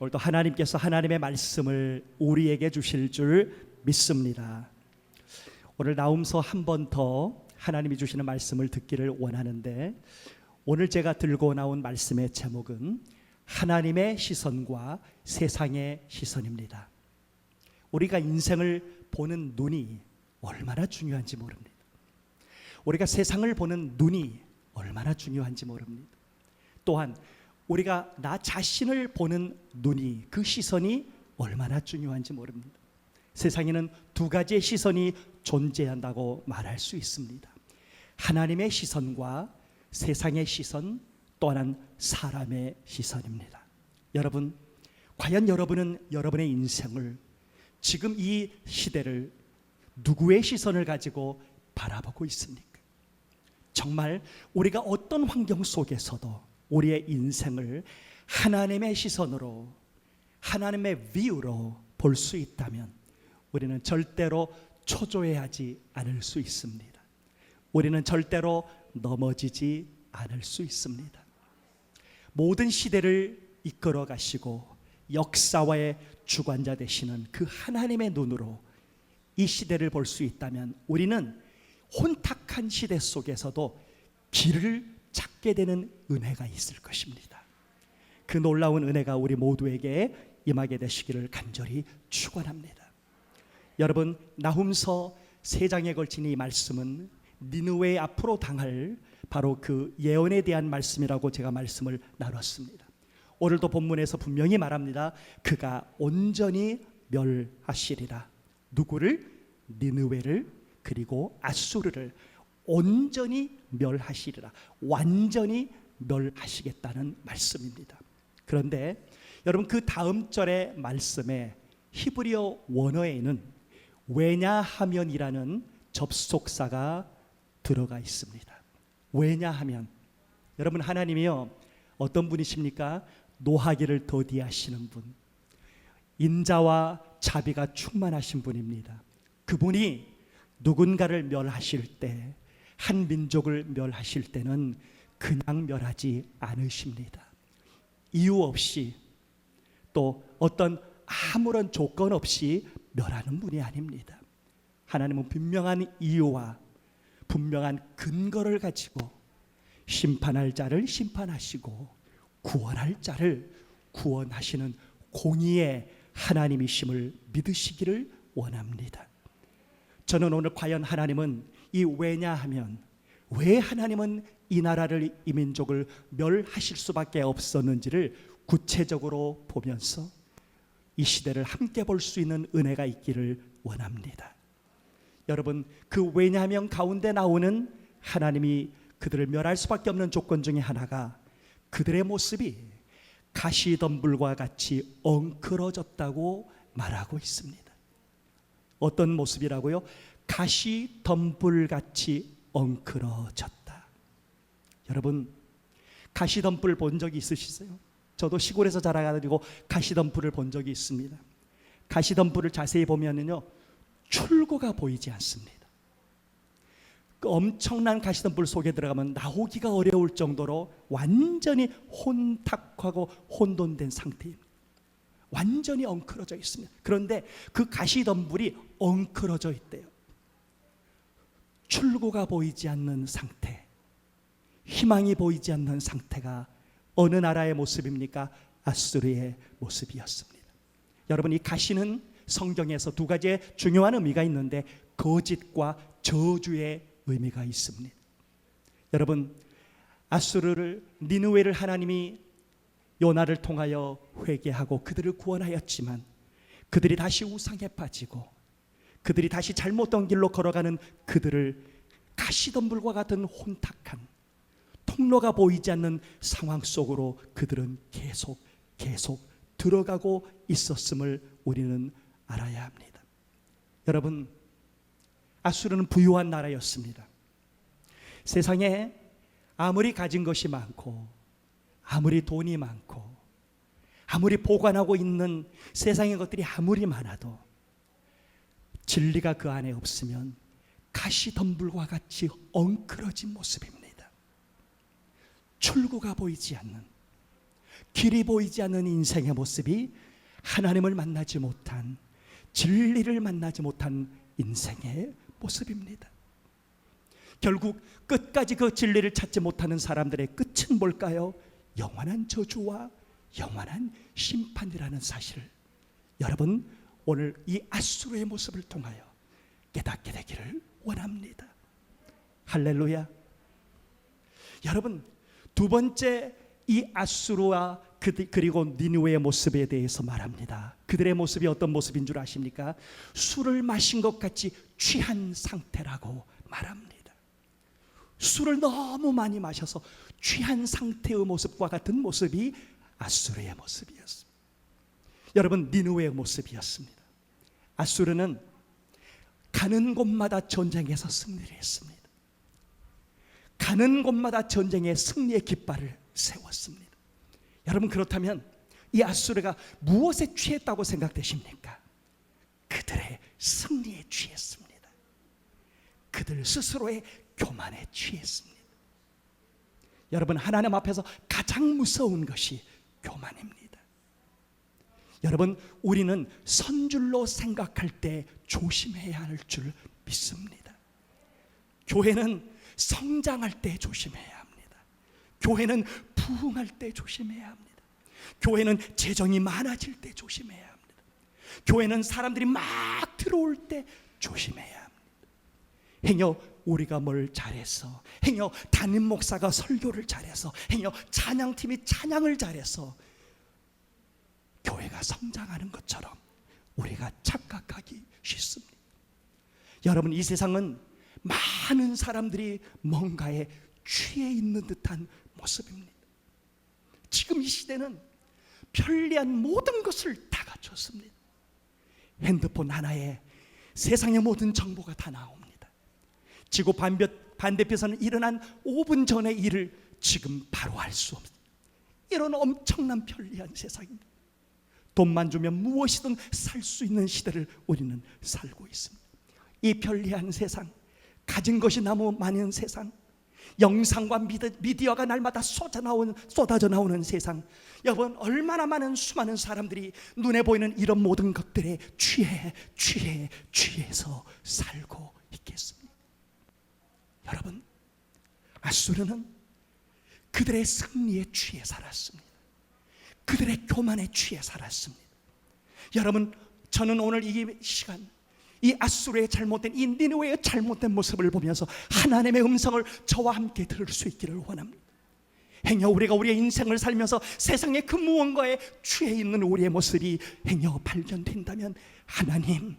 오늘도 하나님께서 하나님의 말씀을 우리에게 주실 줄 믿습니다. 오늘 나훔서 한 번 더 하나님이 주시는 말씀을 듣기를 원하는데, 오늘 제가 들고 나온 말씀의 제목은 하나님의 시선과 세상의 시선입니다. 우리가 인생을 보는 눈이 얼마나 중요한지 모릅니다. 우리가 세상을 보는 눈이 얼마나 중요한지 모릅니다. 또한 우리가 나 자신을 보는 눈이, 그 시선이 얼마나 중요한지 모릅니다. 세상에는 두 가지의 시선이 존재한다고 말할 수 있습니다. 하나님의 시선과 세상의 시선, 또 하나는 사람의 시선입니다. 여러분, 과연 여러분은 여러분의 인생을, 지금 이 시대를 누구의 시선을 가지고 바라보고 있습니까? 정말 우리가 어떤 환경 속에서도 우리의 인생을 하나님의 시선으로, 하나님의 뷰로 볼 수 있다면 우리는 절대로 초조해하지 않을 수 있습니다. 우리는 절대로 넘어지지 않을 수 있습니다. 모든 시대를 이끌어 가시고 역사와의 주관자 되시는 그 하나님의 눈으로 이 시대를 볼 수 있다면 우리는 혼탁한 시대 속에서도 길을 찾게 되는 은혜가 있을 것입니다. 그 놀라운 은혜가 우리 모두에게 임하게 되시기를 간절히 축원합니다. 여러분, 나훔서 3장에 걸친 이 말씀은 니느웨 앞으로 당할 바로 그 예언에 대한 말씀이라고 제가 말씀을 나눴습니다. 오늘도 본문에서 분명히 말합니다. 그가 온전히 멸하시리라. 누구를? 니느웨를, 그리고 아수르를 온전히 멸하시리라. 완전히 멸하시겠다는 말씀입니다. 그런데 여러분, 그 다음 절의 말씀에 히브리어 원어에는 왜냐하면이라는 접속사가 들어가 있습니다. 왜냐하면, 여러분, 하나님이요 어떤 분이십니까? 노하기를 더디하시는 분, 인자와 자비가 충만하신 분입니다. 그분이 누군가를 멸하실 때, 한 민족을 멸하실 때는 그냥 멸하지 않으십니다. 이유 없이, 또 어떤 아무런 조건 없이 멸하는 분이 아닙니다. 하나님은 분명한 이유와 분명한 근거를 가지고 심판할 자를 심판하시고 구원할 자를 구원하시는 공의의 하나님이심을 믿으시기를 원합니다. 저는 오늘 과연 하나님은 이 왜냐하면, 왜 하나님은 이 나라를, 이 민족을 멸하실 수밖에 없었는지를 구체적으로 보면서 이 시대를 함께 볼 수 있는 은혜가 있기를 원합니다. 여러분, 그 왜냐하면 가운데 나오는 하나님이 그들을 멸할 수밖에 없는 조건 중에 하나가 그들의 모습이 가시덤불과 같이 엉클어졌다고 말하고 있습니다. 어떤 모습이라고요? 가시덤불같이 엉클어졌다. 여러분, 가시덤불 본 적이 있으시세요? 저도 시골에서 자라가지고 가시덤불을 본 적이 있습니다. 가시덤불을 자세히 보면은요, 출구가 보이지 않습니다. 그 엄청난 가시덤불 속에 들어가면 나오기가 어려울 정도로 완전히 혼탁하고 혼돈된 상태입니다. 완전히 엉클어져 있습니다. 그런데 그 가시덤불이 엉클어져 있대요. 출구가 보이지 않는 상태, 희망이 보이지 않는 상태가 어느 나라의 모습입니까? 아수르의 모습이었습니다. 여러분, 이 가시는 성경에서 두 가지의 중요한 의미가 있는데 거짓과 저주의 의미가 있습니다. 여러분, 아수르를, 니느웨를 하나님이 요나를 통하여 회개하고 그들을 구원하였지만 그들이 다시 우상에 빠지고 그들이 다시 잘못된 길로 걸어가는 그들을 가시덤불과 같은 혼탁한, 통로가 보이지 않는 상황 속으로 그들은 계속 들어가고 있었음을 우리는 알아야 합니다. 여러분, 아수르는 부유한 나라였습니다. 세상에 아무리 가진 것이 많고, 아무리 돈이 많고, 아무리 보관하고 있는 세상의 것들이 아무리 많아도 진리가 그 안에 없으면 가시덤불과 같이 엉클어진 모습입니다. 출구가 보이지 않는, 길이 보이지 않는 인생의 모습이 하나님을 만나지 못한, 진리를 만나지 못한 인생의 모습입니다. 결국 끝까지 그 진리를 찾지 못하는 사람들의 끝은 뭘까요? 영원한 저주와 영원한 심판이라는 사실을 여러분 오늘 이 아수르의 모습을 통하여 깨닫게 되기를 원합니다. 할렐루야. 여러분, 두 번째 이 아수르와 그리고 니느웨의 모습에 대해서 말합니다. 그들의 모습이 어떤 모습인 줄 아십니까? 술을 마신 것 같이 취한 상태라고 말합니다. 술을 너무 많이 마셔서 취한 상태의 모습과 같은 모습이 아수르의 모습이었습니다. 여러분, 니느웨의 모습이었습니다. 아수르는 가는 곳마다 전쟁에서 승리를 했습니다. 가는 곳마다 전쟁의 승리의 깃발을 세웠습니다. 여러분, 그렇다면 이 아수르가 무엇에 취했다고 생각되십니까? 그들의 승리에 취했습니다. 그들 스스로의 교만에 취했습니다. 여러분, 하나님 앞에서 가장 무서운 것이 교만입니다. 여러분, 우리는 선줄로 생각할 때 조심해야 할 줄 믿습니다. 교회는 성장할 때 조심해야 합니다. 교회는 부흥할 때 조심해야 합니다. 교회는 재정이 많아질 때 조심해야 합니다. 교회는 사람들이 막 들어올 때 조심해야 합니다. 행여 우리가 뭘 잘해서, 행여 담임 목사가 설교를 잘해서, 행여 찬양팀이 찬양을 잘해서 교회가 성장하는 것처럼 우리가 착각하기 쉽습니다. 여러분, 이 세상은 많은 사람들이 뭔가에 취해 있는 듯한 모습입니다. 지금 이 시대는 편리한 모든 것을 다 갖췄습니다. 핸드폰 하나에 세상의 모든 정보가 다 나옵니다. 지구 반대편에서는 일어난 5분 전의 일을 지금 바로 알 수 없습니다. 이런 엄청난 편리한 세상입니다. 돈만 주면 무엇이든 살 수 있는 시대를 우리는 살고 있습니다. 이 편리한 세상, 가진 것이 너무 많은 세상, 영상과 미디어가 날마다 쏟아져 나오는 세상, 여러분, 얼마나 많은 수많은 사람들이 눈에 보이는 이런 모든 것들에 취해서 살고 있겠습니까? 여러분, 아수르는 그들의 승리에 취해 살았습니다. 그들의 교만에 취해 살았습니다. 여러분, 저는 오늘 이 시간 이 아수르의 잘못된, 이 니느웨의 잘못된 모습을 보면서 하나님의 음성을 저와 함께 들을 수 있기를 원합니다. 행여 우리가 우리의 인생을 살면서 세상의 그 무언가에 취해 있는 우리의 모습이 행여 발견된다면 하나님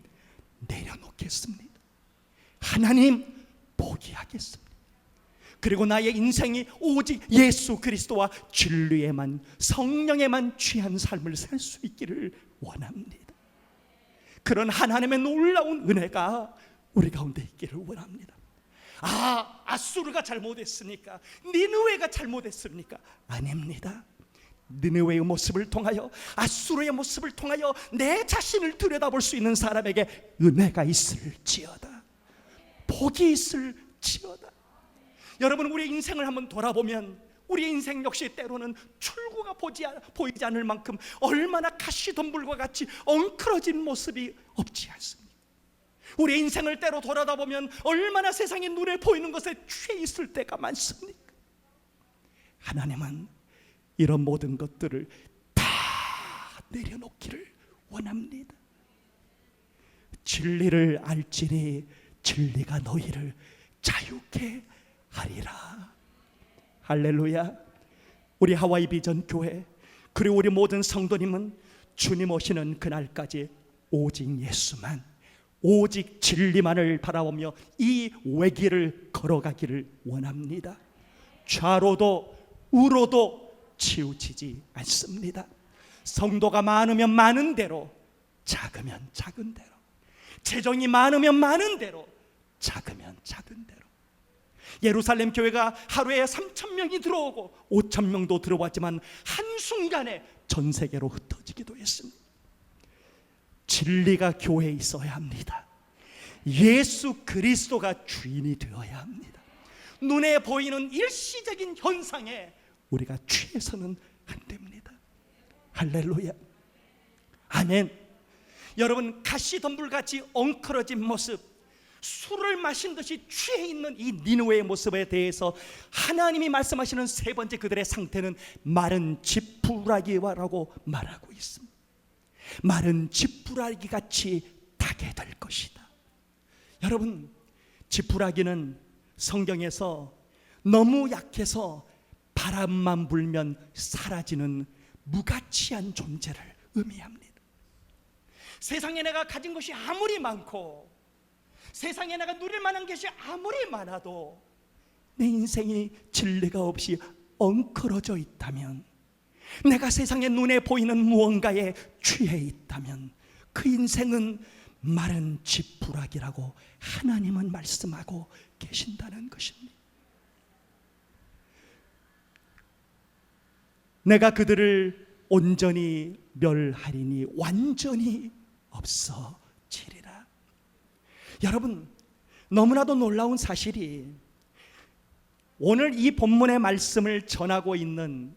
내려놓겠습니다. 하나님 포기하겠습니다. 그리고 나의 인생이 오직 예수 그리스도와 진리에만, 성령에만 취한 삶을 살 수 있기를 원합니다. 그런 하나님의 놀라운 은혜가 우리 가운데 있기를 원합니다. 아수르가 잘못했습니까? 니느웨가 잘못했습니까? 아닙니다. 니느웨의 모습을 통하여, 아수르의 모습을 통하여 내 자신을 들여다볼 수 있는 사람에게 은혜가 있을지어다, 복이 있을지어다. 여러분, 우리의 인생을 한번 돌아보면 우리의 인생 역시 때로는 출구가 보이지 않을 만큼 얼마나 가시덤불과 같이 엉클어진 모습이 없지 않습니까? 우리의 인생을 때로 돌아다보면 얼마나 세상의 눈에 보이는 것에 취해 있을 때가 많습니까? 하나님은 이런 모든 것들을 다 내려놓기를 원합니다. 진리를 알지니 진리가 너희를 자유케 하리라. 할렐루야. 우리 하와이 비전 교회, 그리고 우리 모든 성도님은 주님 오시는 그날까지 오직 예수만, 오직 진리만을 바라보며 이 외길을 걸어가기를 원합니다. 좌로도 우로도 치우치지 않습니다. 성도가 많으면 많은 대로, 작으면 작은 대로, 재정이 많으면 많은 대로, 작으면 작은 대로. 예루살렘 교회가 하루에 3,000명이 들어오고 5,000명도 들어왔지만 한순간에 전 세계로 흩어지기도 했습니다. 진리가 교회에 있어야 합니다. 예수 그리스도가 주인이 되어야 합니다. 눈에 보이는 일시적인 현상에 우리가 취해서는 안 됩니다. 할렐루야. 아멘. 여러분, 가시덤불같이 엉클어진 모습, 술을 마신 듯이 취해 있는 이 니느웨의 모습에 대해서 하나님이 말씀하시는 세 번째 그들의 상태는 마른 지푸라기라고 말하고 있습니다. 마른 지푸라기 같이 타게 될 것이다. 여러분, 지푸라기는 성경에서 너무 약해서 바람만 불면 사라지는 무가치한 존재를 의미합니다. 세상에 내가 가진 것이 아무리 많고 세상에 내가 누릴 만한 것이 아무리 많아도 내 인생이 진리가 없이 엉클어져 있다면, 내가 세상의 눈에 보이는 무언가에 취해 있다면 그 인생은 마른 지푸라기라고 하나님은 말씀하고 계신다는 것입니다. 내가 그들을 온전히 멸하리니 완전히 없어지리라. 여러분, 너무나도 놀라운 사실이 오늘 이 본문의 말씀을 전하고 있는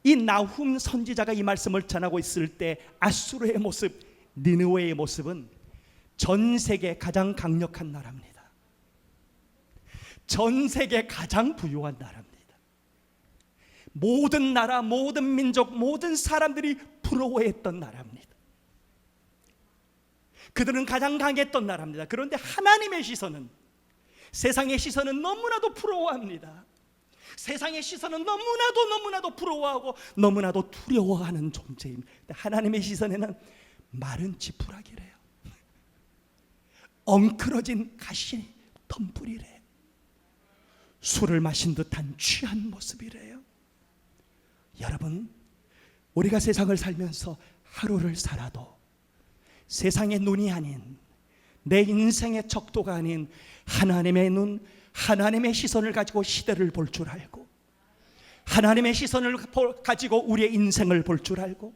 이 나훔 선지자가 이 말씀을 전하고 있을 때 아수르의 모습, 니느웨의 모습은 전 세계 가장 강력한 나라입니다. 전 세계 가장 부유한 나라입니다. 모든 나라, 모든 민족, 모든 사람들이 부러워했던 나라입니다. 그들은 가장 강했던 나라입니다. 그런데 하나님의 시선은, 세상의 시선은 너무나도 부러워합니다. 세상의 시선은 너무나도 부러워하고 너무나도 두려워하는 존재입니다. 하나님의 시선에는 마른 지푸라기래요. 엉클어진 가시 덤불이래요. 술을 마신 듯한 취한 모습이래요. 여러분, 우리가 세상을 살면서 하루를 살아도 세상의 눈이 아닌, 내 인생의 척도가 아닌 하나님의 눈, 하나님의 시선을 가지고 시대를 볼 줄 알고, 하나님의 시선을 가지고 우리의 인생을 볼 줄 알고,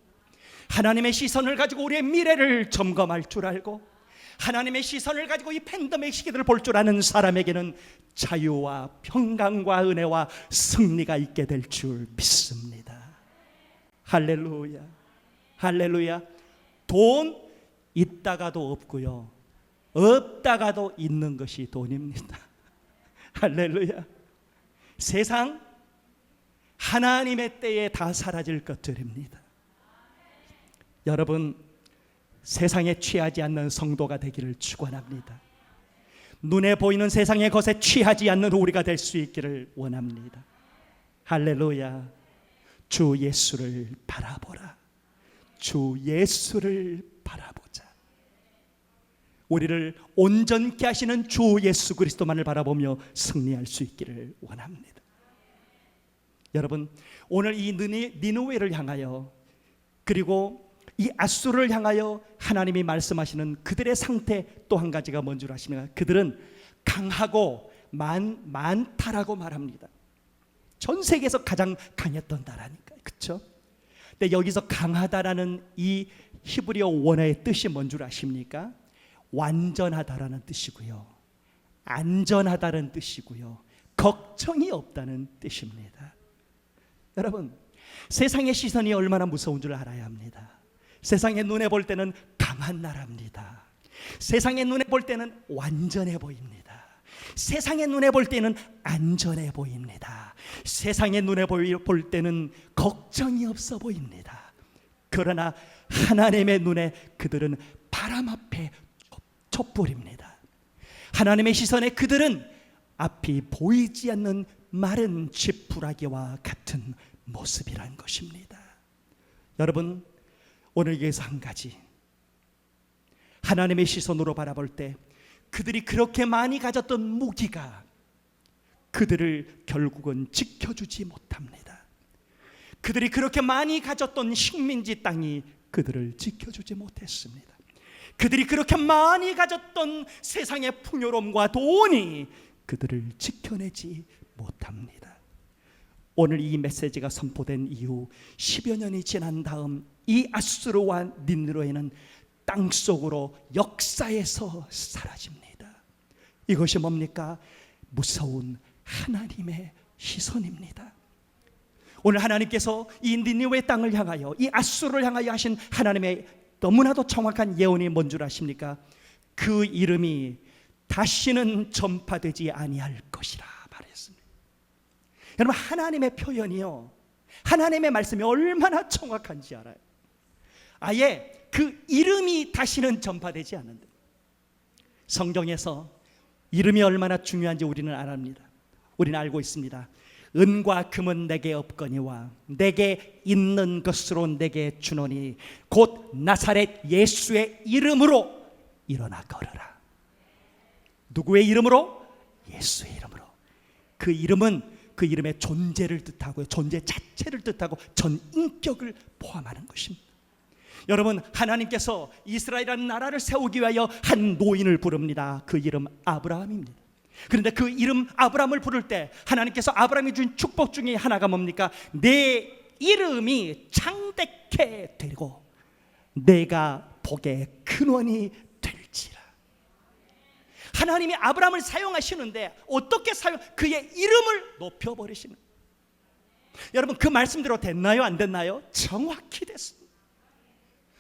하나님의 시선을 가지고 우리의 미래를 점검할 줄 알고, 하나님의 시선을 가지고 이 팬데믹 시기를 볼 줄 아는 사람에게는 자유와 평강과 은혜와 승리가 있게 될 줄 믿습니다. 할렐루야, 할렐루야. 돈 있다가도 없고요, 없다가도 있는 것이 돈입니다. 할렐루야. 세상 하나님의 때에 다 사라질 것들입니다. 여러분, 세상에 취하지 않는 성도가 되기를 축원합니다. 눈에 보이는 세상의 것에 취하지 않는 우리가 될 수 있기를 원합니다. 할렐루야. 주 예수를 바라보라. 주 예수를 바라보자. 우리를 온전케 하시는 주 예수 그리스도만을 바라보며 승리할 수 있기를 원합니다. 여러분, 오늘 이 니느웨를 향하여, 그리고 이 아수르를 향하여 하나님이 말씀하시는 그들의 상태 또 한 가지가 뭔 줄 아십니까? 그들은 강하고 많다라고 말합니다. 전 세계에서 가장 강했던 나라니까요, 그렇죠? 근데 여기서 강하다라는 이 히브리어 원어의 뜻이 뭔 줄 아십니까? 완전하다라는 뜻이고요, 안전하다는 뜻이고요, 걱정이 없다는 뜻입니다. 여러분, 세상의 시선이 얼마나 무서운 줄 알아야 합니다. 세상의 눈에 볼 때는 강한 나라입니다. 세상의 눈에 볼 때는 완전해 보입니다. 세상의 눈에 볼 때는 안전해 보입니다. 세상의 눈에 볼 때는 걱정이 없어 보입니다. 그러나 하나님의 눈에 그들은 바람 앞에 촛불입니다. 하나님의 시선에 그들은 앞이 보이지 않는 마른 지푸라기와 같은 모습이란 것입니다. 여러분, 오늘 여기서 한 가지, 하나님의 시선으로 바라볼 때 그들이 그렇게 많이 가졌던 무기가 그들을 결국은 지켜주지 못합니다. 그들이 그렇게 많이 가졌던 식민지 땅이 그들을 지켜주지 못했습니다. 그들이 그렇게 많이 가졌던 세상의 풍요로움과 돈이 그들을 지켜내지 못합니다. 오늘 이 메시지가 선포된 이후 10여 년이 지난 다음 이 아수르와 니느웨는 땅속으로 역사에서 사라집니다. 이것이 뭡니까? 무서운 하나님의 시선입니다. 오늘 하나님께서 이 니느웨 땅을 향하여, 이 아수르를 향하여 하신 하나님의 너무나도 정확한 예언이 뭔 줄 아십니까? 그 이름이 다시는 전파되지 아니할 것이라 말했습니다. 여러분, 하나님의 표현이요, 하나님의 말씀이 얼마나 정확한지 알아요. 아예 그 이름이 다시는 전파되지 않는다. 성경에서 이름이 얼마나 중요한지 우리는 알합니다. 우리는 알고 있습니다. 은과 금은 내게 없거니와 내게 있는 것으로 내게 주노니 곧 나사렛 예수의 이름으로 일어나 걸으라. 누구의 이름으로? 예수의 이름으로. 그 이름은 그 이름의 존재를 뜻하고 존재 자체를 뜻하고 전 인격을 포함하는 것입니다. 여러분, 하나님께서 이스라엘이라는 나라를 세우기 위하여 한 노인을 부릅니다. 그 이름 아브라함입니다. 그런데 그 이름 아브라함을 부를 때 하나님께서 아브라함이 준 축복 중에 하나가 뭡니까? 내 이름이 창대케 되고 내가 복의 근원이 될지라. 하나님이 아브라함을 사용하시는데 어떻게 그의 이름을 높여버리시는. 여러분, 그 말씀대로 됐나요? 안 됐나요? 정확히 됐습니다.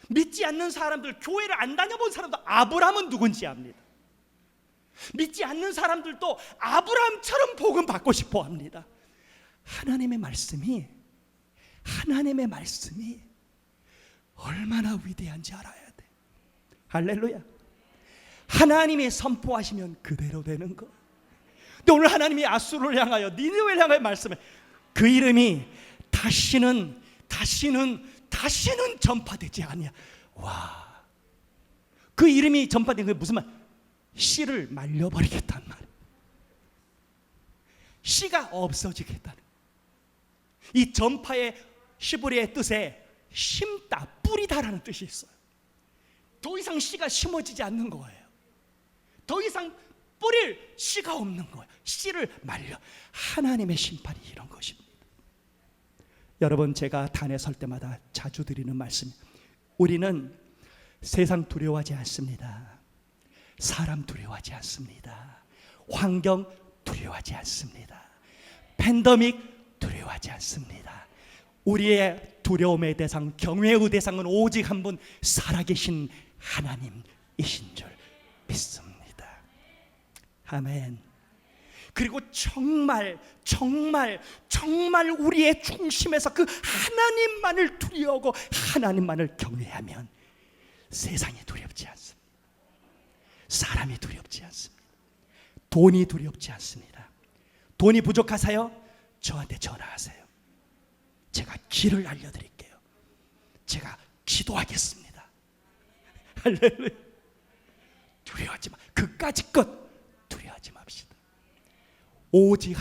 믿지 않는 사람들, 교회를 안 다녀본 사람도 아브라함은 누군지 압니다. 믿지 않는 사람들도 아브라함처럼 복음 받고 싶어 합니다. 하나님의 말씀이 얼마나 위대한지 알아야 돼. 할렐루야. 하나님이 선포하시면 그대로 되는 거. 근데 오늘 하나님이 아수르를 향하여, 니느웨를 향하여 말씀해, 그 이름이 다시는 전파되지 않냐. 와, 그 이름이 전파된 게 무슨 말? 씨를 말려버리겠다는 말. 씨가 없어지겠다는. 이 전파의 시브리의 뜻에 심다, 뿌리다라는 뜻이 있어요. 더 이상 씨가 심어지지 않는 거예요. 더 이상 뿌릴 씨가 없는 거예요. 씨를 말려. 하나님의 심판이 이런 것입니다. 여러분, 제가 단에 설 때마다 자주 드리는 말씀, 우리는 세상 두려워하지 않습니다. 사람 두려워하지 않습니다. 환경 두려워하지 않습니다. 팬데믹 두려워하지 않습니다. 우리의 두려움의 대상, 경외의 대상은 오직 한 분, 살아계신 하나님이신 줄 믿습니다. 아멘. 그리고 정말 우리의 중심에서 그 하나님만을 두려워하고 하나님만을 경외하면 세상이 두렵지 않습니다. 사람이 두렵지 않습니다. 돈이 두렵지 않습니다. 돈이 부족하세요? 저한테 전화하세요. 제가 길을 알려드릴게요. 제가 기도하겠습니다. 할렐루야. 두려워하지 마. 그까짓 것 두려워하지 맙시다. 오직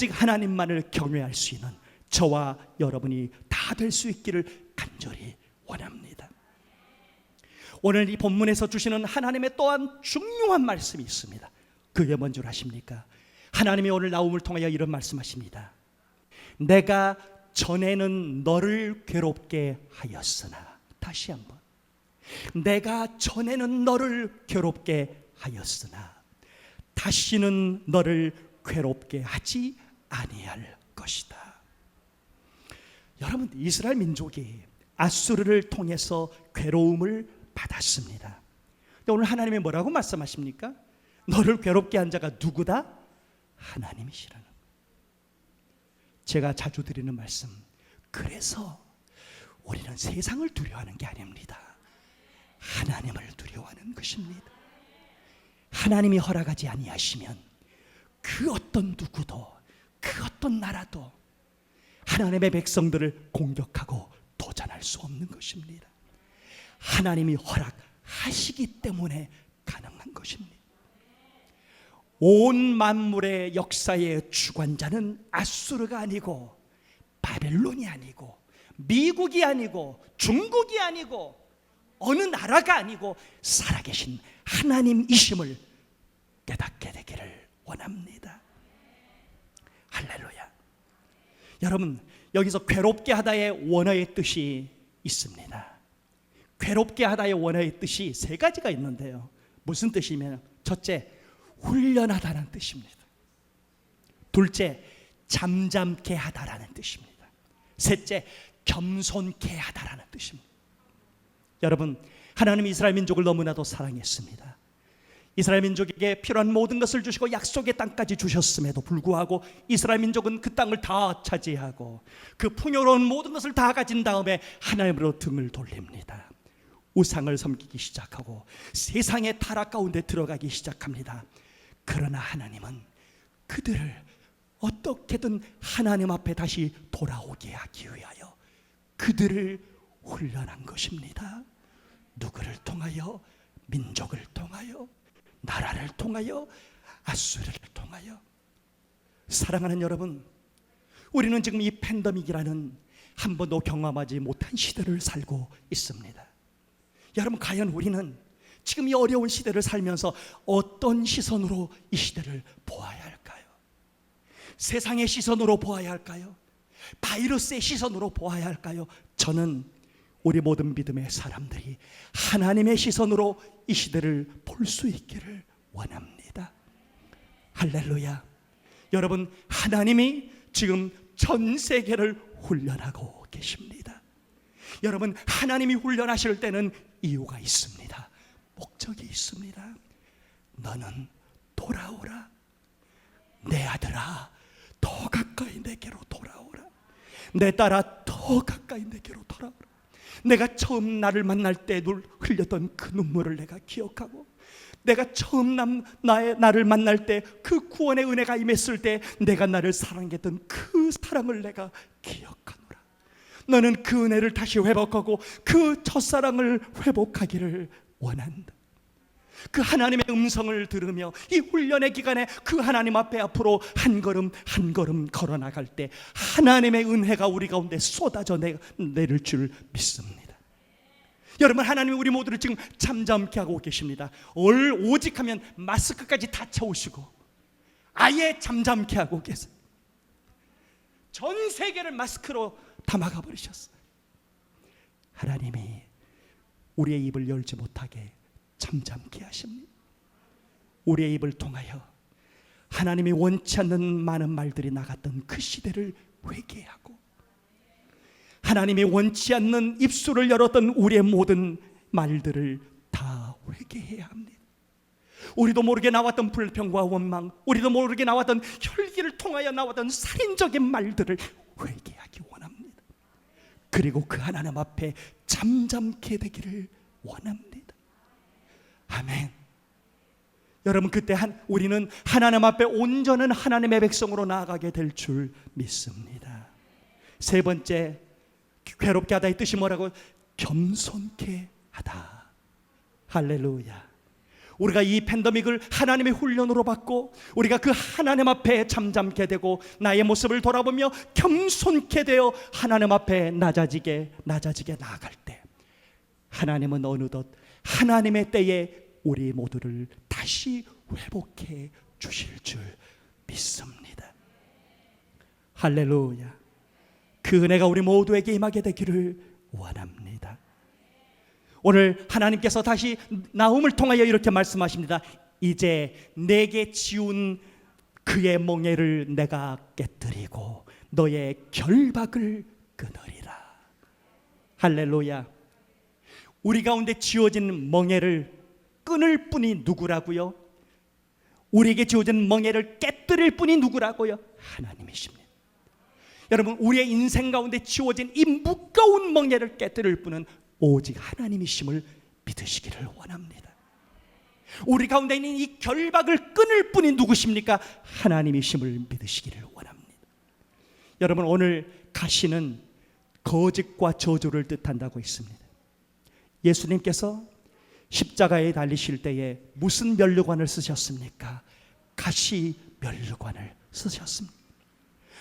하나님만을 경외할 수 있는 저와 여러분이 다 될 수 있기를 간절히 원합니다. 오늘 이 본문에서 주시는 하나님의 또한 중요한 말씀이 있습니다. 그게 뭔 줄 아십니까? 하나님이 오늘 나움을 통하여 이런 말씀하십니다. 내가 전에는 너를 괴롭게 하였으나, 다시 한번, 내가 전에는 너를 괴롭게 하였으나 다시는 너를 괴롭게 하지 아니할 것이다. 여러분, 이스라엘 민족이 아수르를 통해서 괴로움을 받았습니다. 근데 오늘 하나님이 뭐라고 말씀하십니까? 너를 괴롭게 한 자가 누구다? 하나님이시라는. 제가 자주 드리는 말씀, 그래서 우리는 세상을 두려워하는 게 아닙니다. 하나님을 두려워하는 것입니다. 하나님이 허락하지 아니하시면 그 어떤 누구도, 그 어떤 나라도 하나님의 백성들을 공격하고 도전할 수 없는 것입니다. 하나님이 허락하시기 때문에 가능한 것입니다. 온 만물의 역사의 주관자는 아수르가 아니고 바벨론이 아니고 미국이 아니고 중국이 아니고 어느 나라가 아니고 살아계신 하나님이심을 깨닫게 되기를 원합니다. 할렐루야. 여러분, 여기서 괴롭게 하다의 원어의 뜻이 있습니다. 괴롭게 하다의 원어의 뜻이 세 가지가 있는데요. 무슨 뜻이면, 첫째, 훈련하다는 뜻입니다. 둘째, 잠잠케 하다라는 뜻입니다. 셋째, 겸손케 하다라는 뜻입니다. 여러분, 하나님이 이스라엘 민족을 너무나도 사랑했습니다. 이스라엘 민족에게 필요한 모든 것을 주시고 약속의 땅까지 주셨음에도 불구하고 이스라엘 민족은 그 땅을 다 차지하고 그 풍요로운 모든 것을 다 가진 다음에 하나님으로 등을 돌립니다. 우상을 섬기기 시작하고 세상의 타락 가운데 들어가기 시작합니다. 그러나 하나님은 그들을 어떻게든 하나님 앞에 다시 돌아오게 하기 위하여 그들을 훈련한 것입니다. 누구를 통하여? 민족을 통하여, 나라를 통하여, 아수르를 통하여. 사랑하는 여러분, 우리는 지금 이 팬데믹이라는 한 번도 경험하지 못한 시대를 살고 있습니다. 여러분, 과연 우리는 지금 이 어려운 시대를 살면서 어떤 시선으로 이 시대를 보아야 할까요? 세상의 시선으로 보아야 할까요? 바이러스의 시선으로 보아야 할까요? 저는 우리 모든 믿음의 사람들이 하나님의 시선으로 이 시대를 볼 수 있기를 원합니다. 할렐루야. 여러분, 하나님이 지금 전 세계를 훈련하고 계십니다. 여러분, 하나님이 훈련하실 때는 이유가 있습니다. 목적이 있습니다. 너는 돌아오라. 내 아들아, 더 가까이 내게로 돌아오라. 내 딸아, 더 가까이 내게로 돌아오라. 내가 처음 나를 만날 때 흘렸던 그 눈물을 내가 기억하고, 내가 처음 나를 만날 때 그 구원의 은혜가 임했을 때 내가 나를 사랑했던 그 사랑을 내가 기억하노라. 너는 그 은혜를 다시 회복하고 그 첫사랑을 회복하기를 원한다. 그 하나님의 음성을 들으며 이 훈련의 기간에 그 하나님 앞에 앞으로 한 걸음 한 걸음 걸어 나갈 때 하나님의 은혜가 우리 가운데 쏟아져 내릴 줄 믿습니다. 여러분, 하나님이 우리 모두를 지금 잠잠케 하고 계십니다. 오직 하면 마스크까지 다 채우시고 아예 잠잠케 하고 계세요. 전 세계를 마스크로 다 막아버리셨어요. 하나님이 우리의 입을 열지 못하게 잠잠케 하십니다. 우리의 입을 통하여 하나님이 원치 않는 많은 말들이 나갔던 그 시대를 회개하고, 하나님이 원치 않는 입술을 열었던 우리의 모든 말들을 다 회개해야 합니다. 우리도 모르게 나왔던 불평과 원망, 우리도 모르게 나왔던 혈기를 통하여 나왔던 살인적인 말들을 회개하기 원합니다. 그리고 그 하나님 앞에 잠잠케 되기를 원합니다. 아멘. 여러분, 그때 우리는 하나님 앞에 온전한 하나님의 백성으로 나아가게 될 줄 믿습니다. 세 번째, 괴롭게 하다의 뜻이 뭐라고? 겸손케 하다. 할렐루야. 우리가 이 팬데믹을 하나님의 훈련으로 받고 우리가 그 하나님 앞에 잠잠게 되고 나의 모습을 돌아보며 겸손케 되어 하나님 앞에 낮아지게 나아갈 때 하나님은 어느덧 하나님의 때에 우리 모두를 다시 회복해 주실 줄 믿습니다. 할렐루야. 그 은혜가 우리 모두에게 임하게 되기를 원합니다. 오늘 하나님께서 다시 나훔을 통하여 이렇게 말씀하십니다. 이제 내게 지운 그의 멍에를 내가 깨뜨리고 너의 결박을 끊으리라. 할렐루야. 우리 가운데 지어진 멍에를 끊을 분이 누구라고요? 우리에게 지어진 멍에를 깨뜨릴 분이 누구라고요? 하나님이십니다. 여러분, 우리의 인생 가운데 지어진 이 무거운 멍에를 깨뜨릴 분은 오직 하나님이심을 믿으시기를 원합니다. 우리 가운데 있는 이 결박을 끊을 분이 누구십니까? 하나님이심을 믿으시기를 원합니다. 여러분, 오늘 가시는 거짓과 저주를 뜻한다고 했습니다. 예수님께서 십자가에 달리실 때에 무슨 면류관을 쓰셨습니까? 가시 면류관을 쓰셨습니다.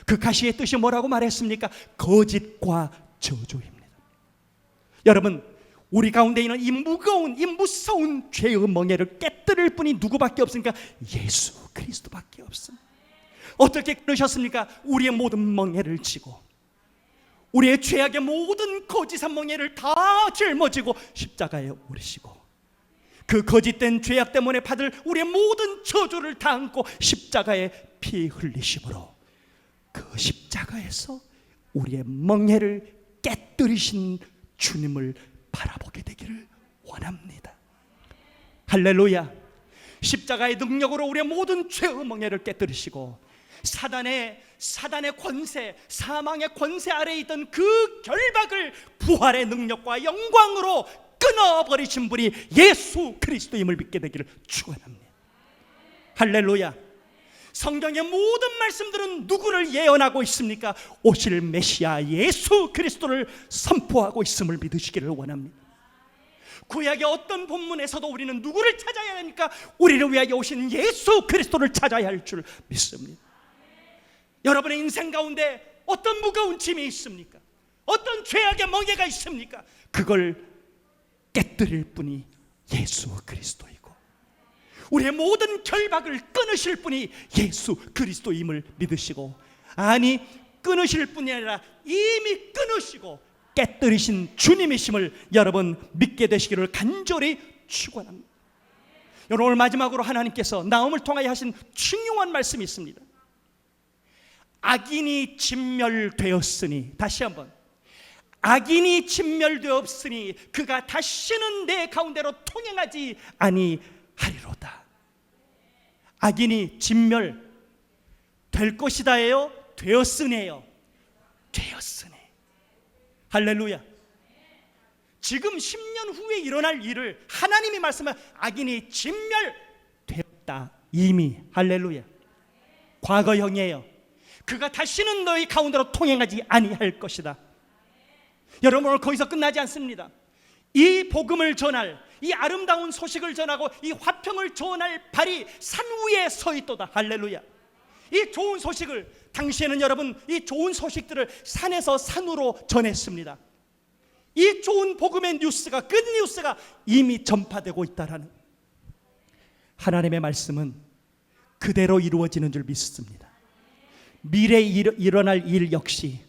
그 가시의 뜻이 뭐라고 말했습니까? 거짓과 저주입니다. 여러분, 우리 가운데 있는 이 무거운, 이 무서운 죄의 멍에를 깨뜨릴 분이 누구밖에 없습니까? 예수 그리스도밖에 없습니다. 어떻게 끊으셨습니까? 우리의 모든 멍에를 지고 우리의 죄악의 모든 거짓한 멍에를 다 짊어지고 십자가에 오르시고 그 거짓된 죄악 때문에 받을 우리의 모든 저주를 다 안고 십자가에 피 흘리심으로 그 십자가에서 우리의 멍해를 깨뜨리신 주님을 바라보게 되기를 원합니다. 할렐루야. 십자가의 능력으로 우리의 모든 죄의 멍해를 깨뜨리시고 사단의 권세, 사망의 권세 아래에 있던 그 결박을 부활의 능력과 영광으로 끊어버리신 분이 예수 그리스도임을 믿게 되기를 축원합니다. 할렐루야. 성경의 모든 말씀들은 누구를 예언하고 있습니까? 오실 메시아 예수 그리스도를 선포하고 있음을 믿으시기를 원합니다. 구약의 어떤 본문에서도 우리는 누구를 찾아야 하니까 우리를 위하여 오신 예수 그리스도를 찾아야 할 줄 믿습니다. 여러분의 인생 가운데 어떤 무거운 짐이 있습니까? 어떤 죄악의 멍에가 있습니까? 그걸 깨뜨릴 분이 예수 그리스도이고 우리의 모든 결박을 끊으실 분이 예수 그리스도임을 믿으시고, 아니 끊으실 뿐이 아니라 이미 끊으시고 깨뜨리신 주님이심을 여러분 믿게 되시기를 간절히 축원합니다. 여러분, 오늘 마지막으로 하나님께서 나음을 통하여 하신 중요한 말씀이 있습니다. 악인이 진멸되었으니, 다시 한번, 악인이 진멸되었으니 그가 다시는 내 가운데로 통행하지 아니하리로다. 악인이 진멸될 것이다예요? 되었으니예요? 되었으니. 할렐루야. 지금 10년 후에 일어날 일을 하나님이 말씀한 악인이 진멸되었다. 이미. 할렐루야. 과거형이에요. 그가 다시는 너희 가운데로 통행하지 아니할 것이다. 여러분, 오늘 거기서 끝나지 않습니다. 이 복음을 전할, 이 아름다운 소식을 전하고 이 화평을 전할 발이 산 위에 서 있도다. 할렐루야. 이 좋은 소식을, 당시에는 여러분 이 좋은 소식들을 산에서 산으로 전했습니다. 이 좋은 복음의 뉴스가, 그 뉴스가 이미 전파되고 있다라는 하나님의 말씀은 그대로 이루어지는 줄 믿습니다. 미래에 일어날 일 역시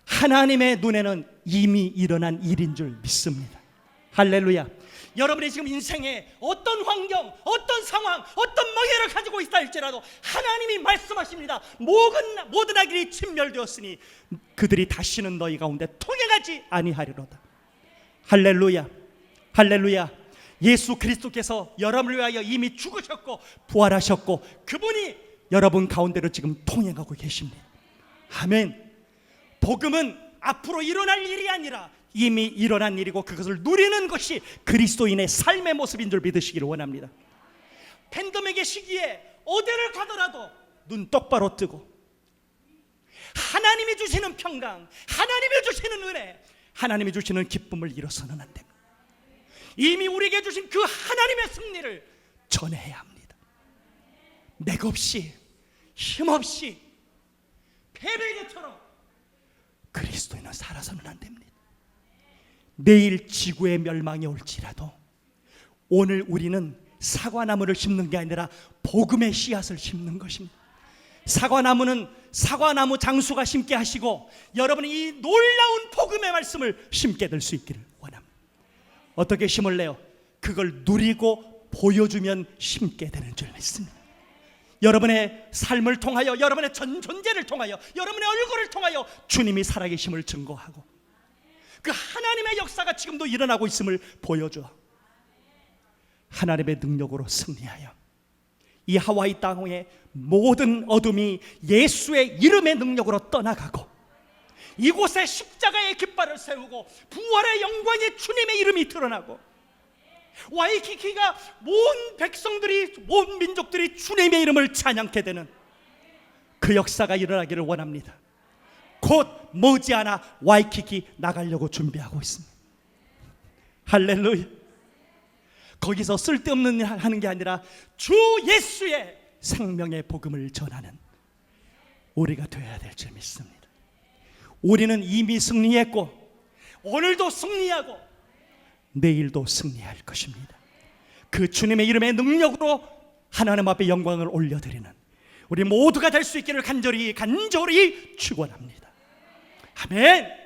하나님의 눈에는 이미 일어난 일인 줄 믿습니다. 할렐루야. 여러분이 지금 인생에 어떤 환경, 어떤 상황, 어떤 멍해를 가지고 있다 할지라도 하나님이 말씀하십니다. 모든 악인이 진멸되었으니 그들이 다시는 너희 가운데 통행하지 아니하리로다. 할렐루야. 할렐루야. 예수 그리스도께서 여러분을 위하여 이미 죽으셨고 부활하셨고 그분이 여러분 가운데로 지금 통행하고 계십니다. 아멘. 복음은 앞으로 일어날 일이 아니라 이미 일어난 일이고 그것을 누리는 것이 그리스도인의 삶의 모습인 줄 믿으시기를 원합니다. 팬데믹의 시기에 어디를 가더라도 눈 똑바로 뜨고 하나님이 주시는 평강, 하나님이 주시는 은혜, 하나님이 주시는 기쁨을 잃어서는 안 됩니다. 이미 우리에게 주신 그 하나님의 승리를 전해야 합니다. 맥없이, 힘없이, 패배자처럼 그리스도인은 살아서는 안 됩니다. 내일 지구의 멸망이 올지라도 오늘 우리는 사과나무를 심는 게 아니라 복음의 씨앗을 심는 것입니다. 사과나무는 사과나무 장수가 심게 하시고 여러분이 이 놀라운 복음의 말씀을 심게 될 수 있기를 원합니다. 어떻게 심을래요? 그걸 누리고 보여주면 심게 되는 줄 믿습니다. 여러분의 삶을 통하여, 여러분의 전 존재를 통하여, 여러분의 얼굴을 통하여 주님이 살아계심을 증거하고 그 하나님의 역사가 지금도 일어나고 있음을 보여줘 하나님의 능력으로 승리하여 이 하와이 땅의 모든 어둠이 예수의 이름의 능력으로 떠나가고 이곳에 십자가의 깃발을 세우고 부활의 영광의 주님의 이름이 드러나고 와이키키가 온 백성들이, 온 민족들이 주님의 이름을 찬양케 되는 그 역사가 일어나기를 원합니다. 곧 머지않아 와이키키 나가려고 준비하고 있습니다. 할렐루야. 거기서 쓸데없는 일 하는 게 아니라 주 예수의 생명의 복음을 전하는 우리가 되어야 될 줄 믿습니다. 우리는 이미 승리했고 오늘도 승리하고 내일도 승리할 것입니다. 그 주님의 이름의 능력으로 하나님 앞에 영광을 올려드리는 우리 모두가 될 수 있기를 간절히 축원합니다. 아멘.